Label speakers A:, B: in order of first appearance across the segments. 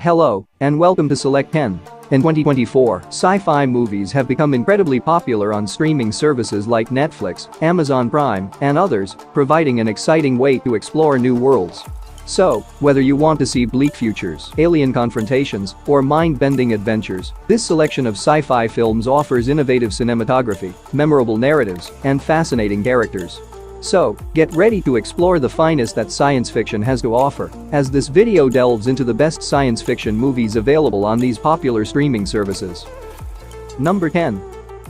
A: Hello, and welcome to Select 10. In 2024, sci-fi movies have become incredibly popular on streaming services like Netflix, Amazon Prime, and others, providing an exciting way to explore new worlds. So, whether you want to see bleak futures, alien confrontations, or mind-bending adventures, this selection of sci-fi films offers innovative cinematography, memorable narratives, and fascinating characters. So, get ready to explore the finest that science fiction has to offer, as this video delves into the best science fiction movies available on these popular streaming services. Number 10.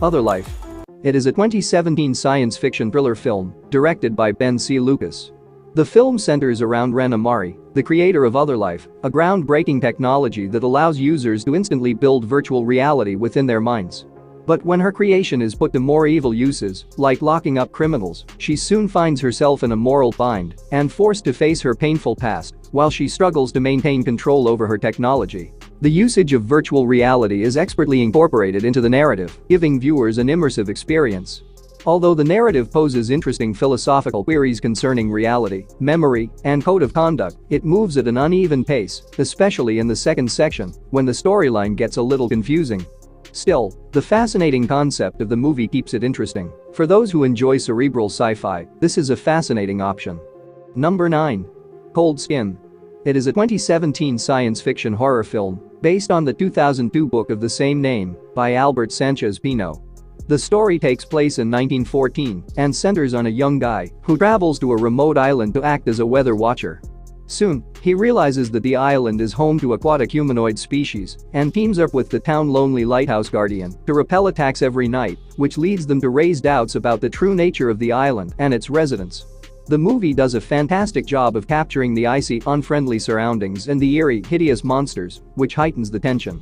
A: Other Life. It is a 2017 science fiction thriller film, directed by Ben C. Lucas. The film centers around Ren Amari, the creator of Other Life, a groundbreaking technology that allows users to instantly build virtual reality within their minds. But when her creation is put to more evil uses, like locking up criminals, she soon finds herself in a moral bind and forced to face her painful past while she struggles to maintain control over her technology. The usage of virtual reality is expertly incorporated into the narrative, giving viewers an immersive experience. Although the narrative poses interesting philosophical queries concerning reality, memory, and code of conduct, it moves at an uneven pace, especially in the second section, when the storyline gets a little confusing. Still, the fascinating concept of the movie keeps it interesting. For those who enjoy cerebral sci-fi, this is a fascinating option. Number 9. Cold Skin. It is a 2017 science fiction horror film based on the 2002 book of the same name by Albert Sanchez Pino. The story takes place in 1914 and centers on a young guy who travels to a remote island to act as a weather watcher. Soon, he realizes that the island is home to aquatic humanoid species and teams up with the town lonely lighthouse guardian to repel attacks every night, which leads them to raise doubts about the true nature of the island and its residents. The movie does a fantastic job of capturing the icy, unfriendly surroundings and the eerie, hideous monsters, which heightens the tension.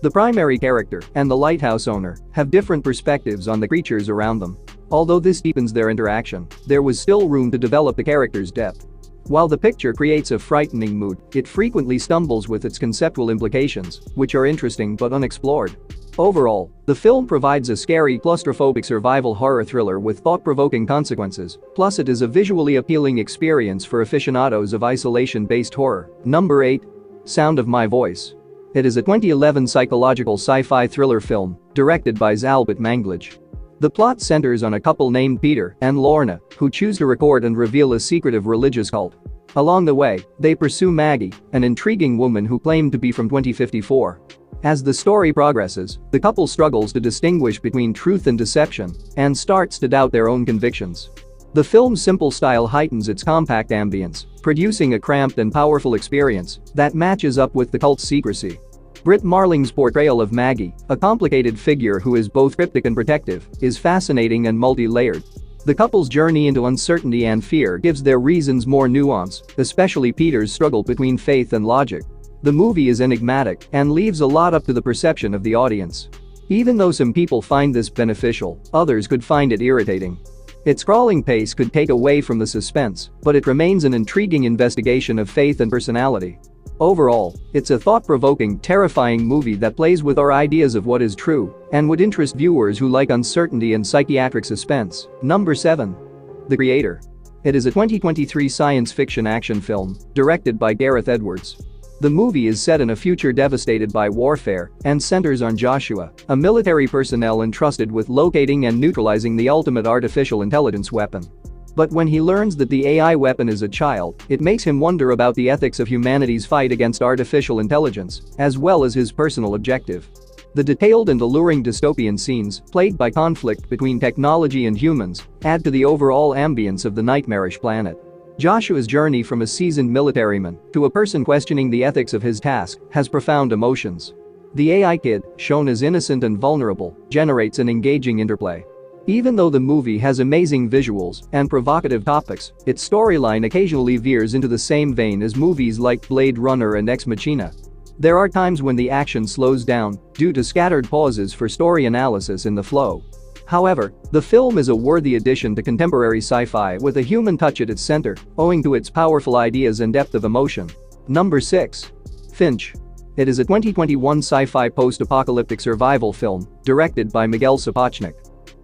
A: The primary character and the lighthouse owner have different perspectives on the creatures around them. Although this deepens their interaction, there was still room to develop the characters' depth. While the picture creates a frightening mood, it frequently stumbles with its conceptual implications, which are interesting but unexplored. Overall, the film provides a scary, claustrophobic survival horror thriller with thought-provoking consequences, plus it is a visually appealing experience for aficionados of isolation-based horror. Number 8. Sound of My Voice. It is a 2011 psychological sci-fi thriller film, directed by Zalbit Manglij. The plot centers on a couple named Peter and Lorna, who choose to record and reveal a secretive religious cult. Along the way, they pursue Maggie, an intriguing woman who claimed to be from 2054. As the story progresses, the couple struggles to distinguish between truth and deception and starts to doubt their own convictions. The film's simple style heightens its compact ambience, producing a cramped and powerful experience that matches up with the cult's secrecy. Britt Marling's portrayal of Maggie, a complicated figure who is both cryptic and protective, is fascinating and multi-layered. The couple's journey into uncertainty and fear gives their reasons more nuance, especially Peter's struggle between faith and logic. The movie is enigmatic and leaves a lot up to the perception of the audience. Even though some people find this beneficial, others could find it irritating. Its crawling pace could take away from the suspense, but it remains an intriguing investigation of faith and personality. Overall, it's a thought-provoking, terrifying movie that plays with our ideas of what is true and would interest viewers who like uncertainty and psychiatric suspense. Number 7. The Creator. It is a 2023 science fiction action film, directed by Gareth Edwards. The movie is set in a future devastated by warfare and centers on Joshua, a military personnel entrusted with locating and neutralizing the ultimate artificial intelligence weapon. But when he learns that the AI weapon is a child, it makes him wonder about the ethics of humanity's fight against artificial intelligence, as well as his personal objective. The detailed and alluring dystopian scenes, plagued by conflict between technology and humans, add to the overall ambience of the nightmarish planet. Joshua's journey from a seasoned militaryman to a person questioning the ethics of his task has profound emotions. The AI kid, shown as innocent and vulnerable, generates an engaging interplay. Even though the movie has amazing visuals and provocative topics, its storyline occasionally veers into the same vein as movies like Blade Runner and Ex Machina. There are times when the action slows down due to scattered pauses for story analysis in the flow. However, the film is a worthy addition to contemporary sci-fi with a human touch at its center, owing to its powerful ideas and depth of emotion. Number 6. Finch. It is a 2021 sci-fi post-apocalyptic survival film, directed by Miguel Sapochnik.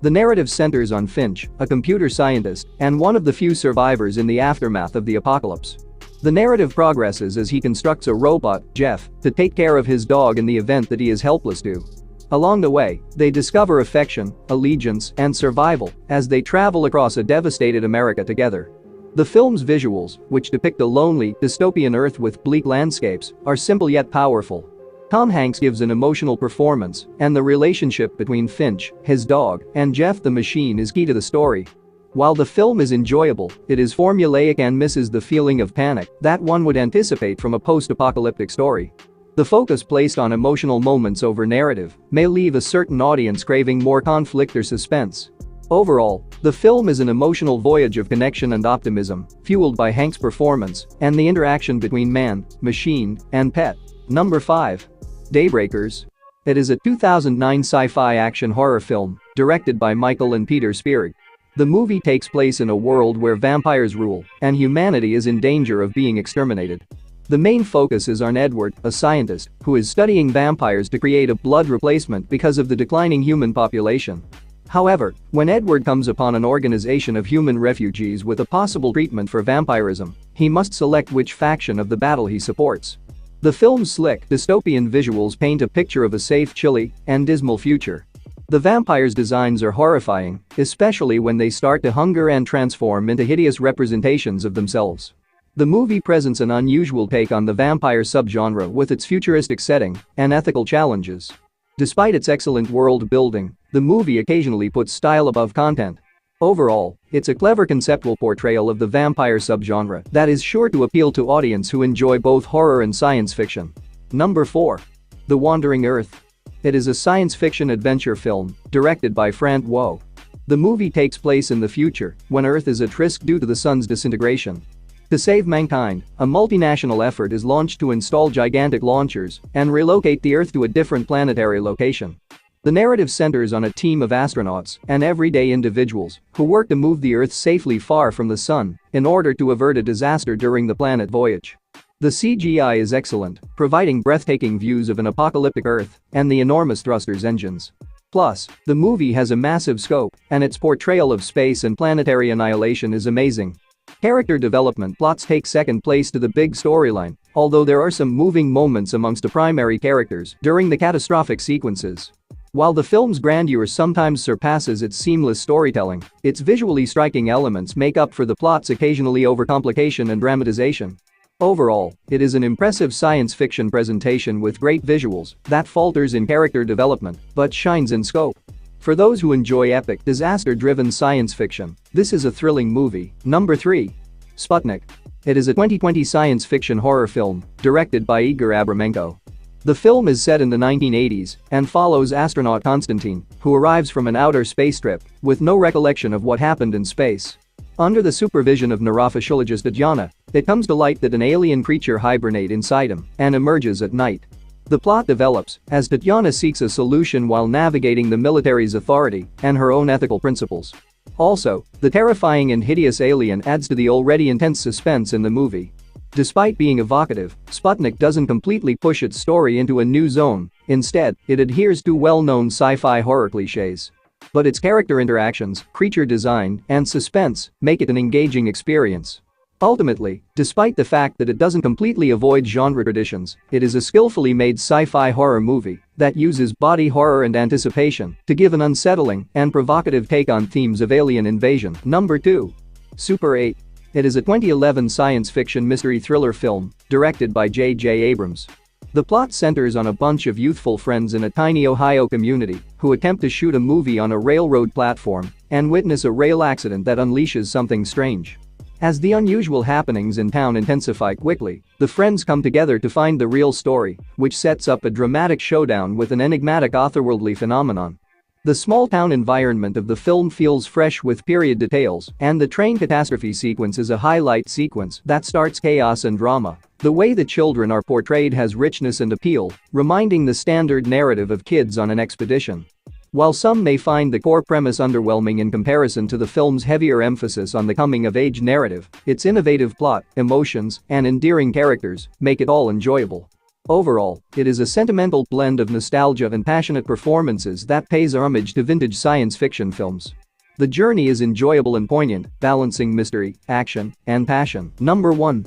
A: The narrative centers on Finch, a computer scientist and one of the few survivors in the aftermath of the apocalypse. The narrative progresses as he constructs a robot, Jeff, to take care of his dog in the event that he is helpless to. Along the way, they discover affection, allegiance, and survival as they travel across a devastated America together. The film's visuals, which depict a lonely, dystopian Earth with bleak landscapes, are simple yet powerful. Tom Hanks gives an emotional performance, and the relationship between Finch, his dog, and Jeff the machine is key to the story. While the film is enjoyable, it is formulaic and misses the feeling of panic that one would anticipate from a post-apocalyptic story. The focus placed on emotional moments over narrative may leave a certain audience craving more conflict or suspense. Overall, the film is an emotional voyage of connection and optimism, fueled by Hank's performance and the interaction between man, machine, and pet. Number 5. Daybreakers. It is a 2009 sci-fi action horror film, directed by Michael and Peter Spierig. The movie takes place in a world where vampires rule, and humanity is in danger of being exterminated. The main focus is on Edward, a scientist, who is studying vampires to create a blood replacement because of the declining human population. However, when Edward comes upon an organization of human refugees with a possible treatment for vampirism, he must select which faction of the battle he supports. The film's slick, dystopian visuals paint a picture of a safe, chilly, and dismal future. The vampires' designs are horrifying, especially when they start to hunger and transform into hideous representations of themselves. The movie presents an unusual take on the vampire subgenre with its futuristic setting and ethical challenges. Despite its excellent world building, the movie occasionally puts style above content. Overall, it's a clever conceptual portrayal of the vampire subgenre that is sure to appeal to audiences who enjoy both horror and science fiction. Number 4. The Wandering Earth. It is a science fiction adventure film directed by Frank Wo. The movie takes place in the future when Earth is at risk due to the sun's disintegration. To save mankind, a multinational effort is launched to install gigantic launchers and relocate the Earth to a different planetary location. The narrative centers on a team of astronauts and everyday individuals who work to move the Earth safely far from the sun in order to avert a disaster during the planet voyage. The CGI is excellent, providing breathtaking views of an apocalyptic Earth and the enormous thrusters engines. Plus, the movie has a massive scope, and its portrayal of space and planetary annihilation is amazing. Character development plots take second place to the big storyline, although there are some moving moments amongst the primary characters during the catastrophic sequences. While the film's grandeur sometimes surpasses its seamless storytelling, its visually striking elements make up for the plot's occasionally overcomplication and dramatization. Overall, it is an impressive science fiction presentation with great visuals that falters in character development but shines in scope. For those who enjoy epic, disaster-driven science fiction, this is a thrilling movie. Number 3. Sputnik. It is a 2020 science fiction horror film directed by Igor Abramenko. The film is set in the 1980s and follows astronaut Konstantin, who arrives from an outer space trip with no recollection of what happened in space. Under the supervision of neurophysiologist Tatyana, it comes to light that an alien creature hibernates inside him and emerges at night. The plot develops as Tatyana seeks a solution while navigating the military's authority and her own ethical principles. Also, the terrifying and hideous alien adds to the already intense suspense in the movie. Despite being evocative, Sputnik doesn't completely push its story into a new zone. Instead, it adheres to well-known sci-fi horror cliches. But its character interactions, creature design, and suspense make it an engaging experience. Ultimately, despite the fact that it doesn't completely avoid genre traditions, it is a skillfully made sci-fi horror movie that uses body horror and anticipation to give an unsettling and provocative take on themes of alien invasion. Number 2. Super 8. It is a 2011 science fiction mystery thriller film directed by J.J. Abrams. The plot centers on a bunch of youthful friends in a tiny Ohio community who attempt to shoot a movie on a railroad platform and witness a rail accident that unleashes something strange. As the unusual happenings in town intensify quickly, the friends come together to find the real story, which sets up a dramatic showdown with an enigmatic otherworldly phenomenon. The small-town environment of the film feels fresh with period details, and the train catastrophe sequence is a highlight sequence that starts chaos and drama. The way the children are portrayed has richness and appeal, reminding the standard narrative of kids on an expedition. While some may find the core premise underwhelming in comparison to the film's heavier emphasis on the coming-of-age narrative, its innovative plot, emotions, and endearing characters make it all enjoyable. Overall, it is a sentimental blend of nostalgia and passionate performances that pays homage to vintage science fiction films. The journey is enjoyable and poignant, balancing mystery, action, and passion. Number 1.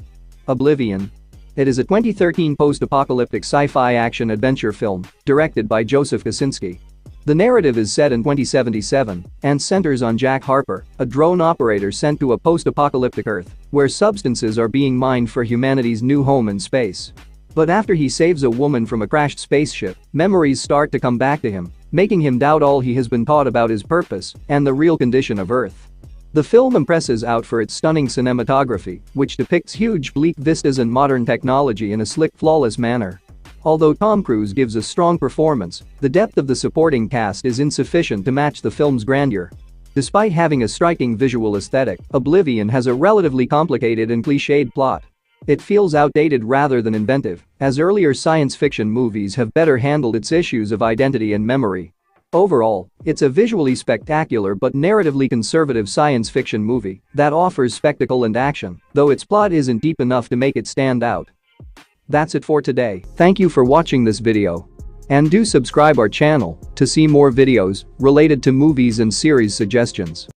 A: Oblivion. It is a 2013 post-apocalyptic sci-fi action-adventure film directed by Joseph Kosinski. The narrative is set in 2077 and centers on Jack Harper, a drone operator sent to a post-apocalyptic Earth where substances are being mined for humanity's new home in space. But after he saves a woman from a crashed spaceship, memories start to come back to him, making him doubt all he has been taught about his purpose and the real condition of Earth. The film impresses out for its stunning cinematography, which depicts huge bleak vistas and modern technology in a slick, flawless manner. Although Tom Cruise gives a strong performance, the depth of the supporting cast is insufficient to match the film's grandeur. Despite having a striking visual aesthetic, Oblivion has a relatively complicated and cliched plot. It feels outdated rather than inventive, as earlier science fiction movies have better handled its issues of identity and memory. Overall, it's a visually spectacular but narratively conservative science fiction movie that offers spectacle and action, though its plot isn't deep enough to make it stand out. That's it for today. Thank you for watching this video. And do subscribe our channel to see more videos related to movies and series suggestions.